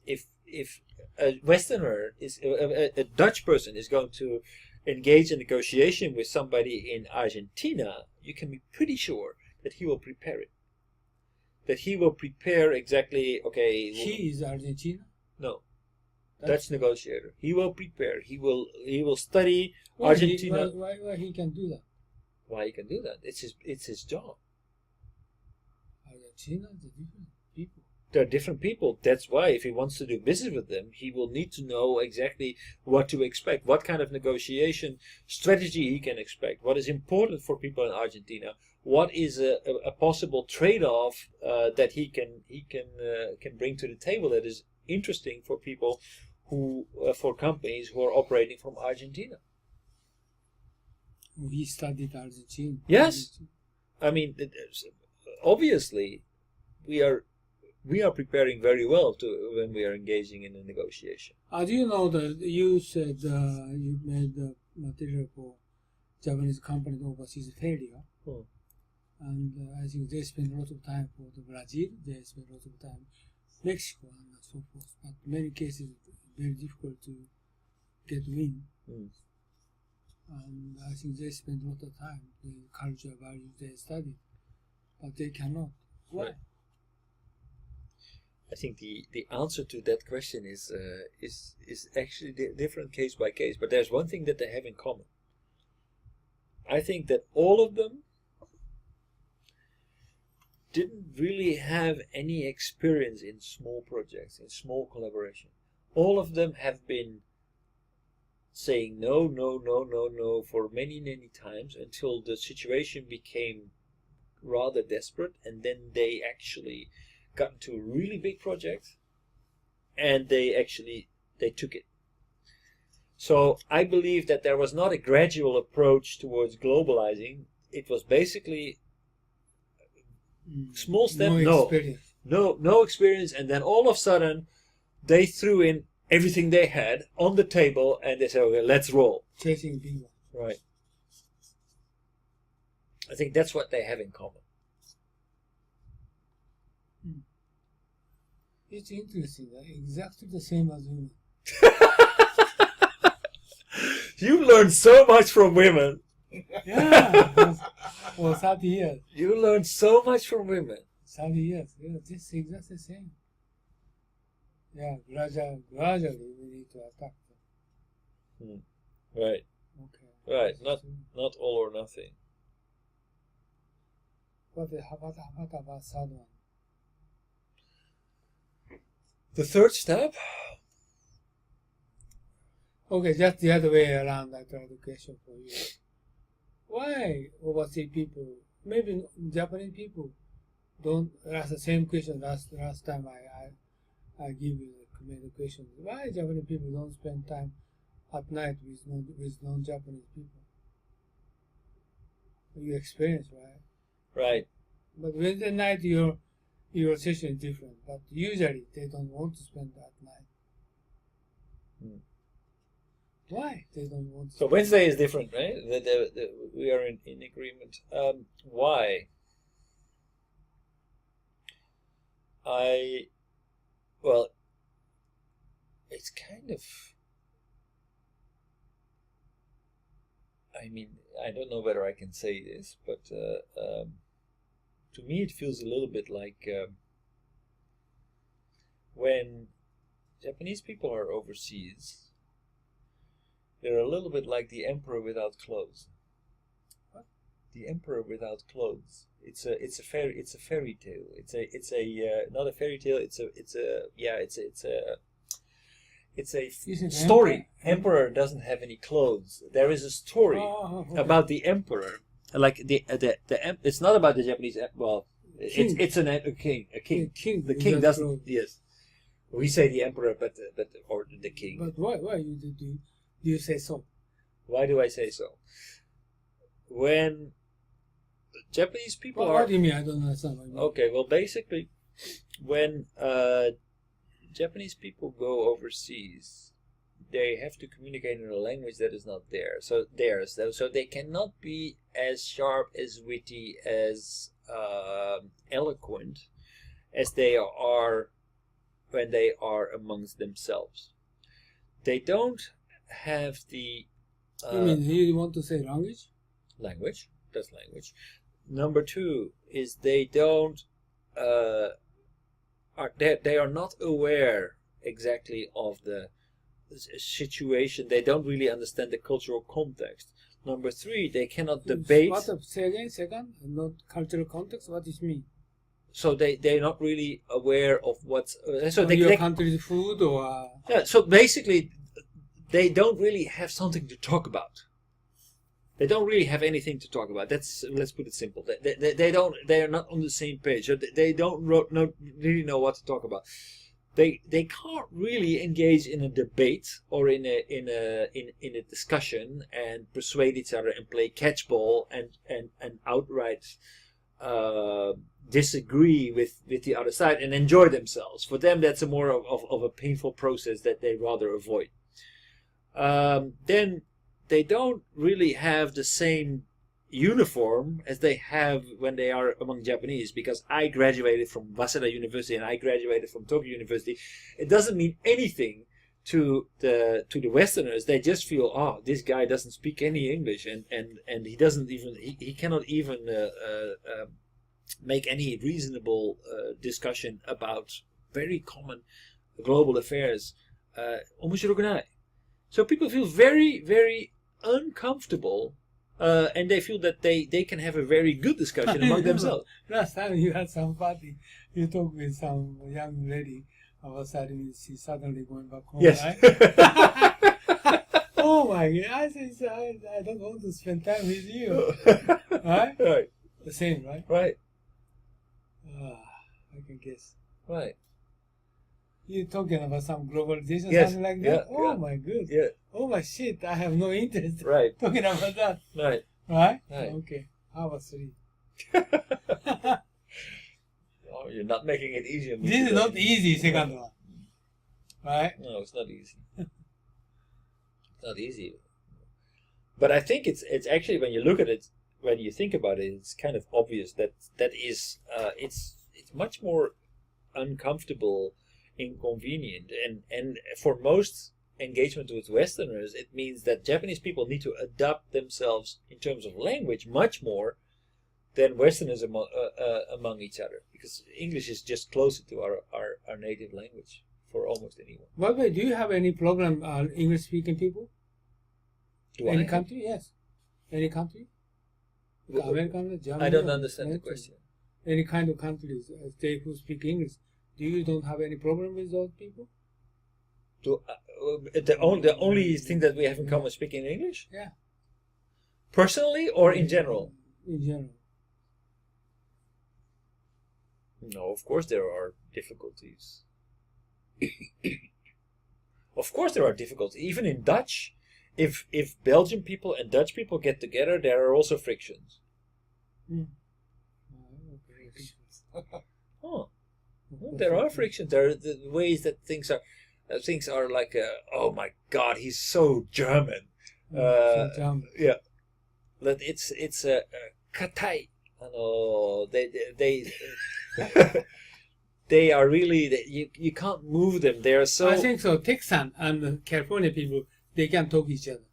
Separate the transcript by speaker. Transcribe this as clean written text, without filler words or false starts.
Speaker 1: if a Westerner is a Dutch person is going to engage in negotiation with somebody in Argentina, you can be pretty sure that he will prepare it. That he will prepare exactly. Okay,
Speaker 2: He is Argentina.
Speaker 1: no, Dutch negotiator. He will prepare. He will study
Speaker 2: Why
Speaker 1: Argentina.
Speaker 2: why he can do that?
Speaker 1: Why he can do that? It's his job.
Speaker 2: Argentina is a different people.
Speaker 1: They're different people. That's why if he wants to do business with them, he will need to know exactly what to expect, what kind of negotiation strategy he can expect, what is important for people in Argentina, what is a possible trade-off that he can bring to the table that is interesting for people who for companies who are operating from Argentina.
Speaker 2: He studied Argentina.
Speaker 1: Yes, I mean, obviously, we are preparing very well when we are engaging in a negotiation.
Speaker 2: Do you know that you said you made the material for Japanese company overseas failure, and I think they spend a lot of time for the Brazil, they spend a lot of time Mexico and so forth. But in many cases, very difficult to get win. And I think they spend a lot of time, the culture values they study, but they cannot. Why?
Speaker 1: Right. I think the answer to that question is actually different case by case. But there's one thing that they have in common. I think that all of them didn't really have any experience in small projects, in small collaboration. All of them have been saying no for many times until the situation became rather desperate, and then they actually got into a really big project and they took it. So I believe that there was not a gradual approach towards globalizing. It was basically small step, no experience, and then all of a sudden they threw in everything they had on the table and they said, okay, let's roll.
Speaker 2: Chasing people.
Speaker 1: Right. I think that's what they have in common.
Speaker 2: It's interesting. Exactly the same as women.
Speaker 1: You learned so much from women.
Speaker 2: Yeah. For 30 years.
Speaker 1: You learned so much from women.
Speaker 2: 30 years. Yeah, this is exactly the same. Yeah, gradually we need to attack them.
Speaker 1: Right.
Speaker 2: Okay.
Speaker 1: Right. Not all or nothing.
Speaker 2: What about third one?
Speaker 1: The third step?
Speaker 2: Okay, just the other way around. I tried the question for you. Why overseas people, maybe Japanese people, don't ask the same question last time I give you the question. Why Japanese people don't spend time at night with non-Japanese people? You experience, right?
Speaker 1: Right.
Speaker 2: But with the night, your session is different. But usually they don't want to spend at night. Why they don't want to?
Speaker 1: So Wednesday is different, right? We are in agreement. Why? Well, it's kind of. I mean, I don't know whether I can say this, but to me it feels a little bit like when Japanese people are overseas, they're a little bit like the emperor without clothes.
Speaker 2: What?
Speaker 1: The emperor without clothes. It's a fairy tale. It's not a fairy tale. It's a story. Emperor doesn't have any clothes. There is a story about the emperor. Like it's not about the Japanese. Well, it's a king. The king doesn't. Yes, we say the emperor, or the king.
Speaker 2: But why do you say so?
Speaker 1: Why do I say so? When Japanese people are.
Speaker 2: What do you mean? I don't understand.
Speaker 1: Okay, well, basically, when Japanese people go overseas, they have to communicate in a language that is not theirs. So they cannot be as sharp, as witty, as eloquent as they are when they are amongst themselves. They don't have the
Speaker 2: You mean you want to say language?
Speaker 1: language. That's language. Number two is they don't they are not aware exactly of the situation. They don't really understand the cultural context. Number three, they cannot debate.
Speaker 2: Say again, second, not cultural context. What does it mean?
Speaker 1: So they're not really aware of what's so
Speaker 2: your country's food or
Speaker 1: yeah, so basically they don't really have something to talk about. They don't really have anything to talk about. Let's put it simple. They are not on the same page. So they don't really know what to talk about. They can't really engage in a debate or in a discussion and persuade each other and play catchball and outright disagree with the other side and enjoy themselves. For them, that's a more of a painful process that they rather avoid. Then they don't really have the same uniform as they have when they are among Japanese, because I graduated from Waseda University and I graduated from Tokyo University. It doesn't mean anything to the Westerners. They just feel, oh, this guy doesn't speak any English and he doesn't even he cannot even make any reasonable discussion about very common global affairs. 面白くない. So people feel very, very uncomfortable, and they feel that they can have a very good discussion among themselves.
Speaker 2: Last time you had some party, you talked with some young lady about suddenly she suddenly going back home,
Speaker 1: Yes.
Speaker 2: Right? Oh my God, I said, I don't want to spend time with you. Right?
Speaker 1: Right.
Speaker 2: The same, right?
Speaker 1: Right.
Speaker 2: I can guess.
Speaker 1: Right.
Speaker 2: You're talking about some globalization,
Speaker 1: Yes.
Speaker 2: something like
Speaker 1: Yeah,
Speaker 2: that? Oh
Speaker 1: yeah.
Speaker 2: my God.
Speaker 1: Yeah.
Speaker 2: Oh my shit, I have no interest
Speaker 1: Right.
Speaker 2: talking about that.
Speaker 1: Right.
Speaker 2: Right?
Speaker 1: Right.
Speaker 2: Okay. How about three?
Speaker 1: Oh, you're not making it easy on me.
Speaker 2: This is
Speaker 1: today.
Speaker 2: not easy, second one. Right?
Speaker 1: No, it's not easy. It's not easy. But I think it's actually, when you look at it, when you think about it, it's kind of obvious that is it's much more uncomfortable, inconvenient, and for most engagement with Westerners, it means that Japanese people need to adapt themselves in terms of language much more than Westerners among each other, because English is just closer to our native language for almost anyone.
Speaker 2: By the way, do you have any problem English-speaking people? Any country? Yes. Any country? American, German?
Speaker 1: I don't understand the question.
Speaker 2: Any kind of countries, they who speak English. Do you don't have any problem with those people?
Speaker 1: The only thing that we have in common is speaking English?
Speaker 2: Yeah.
Speaker 1: Personally or in general?
Speaker 2: In general.
Speaker 1: No, of course there are difficulties. Of course there are difficulties. Even in Dutch, if Belgian people and Dutch people get together, there are also frictions. Oh, there are frictions. There are the ways that things are like, oh my God, he's so German.
Speaker 2: So German.
Speaker 1: Yeah, but it's katai. They are really, you can't move them. They are so.
Speaker 2: I think so. Texan and California people, they can talk each other.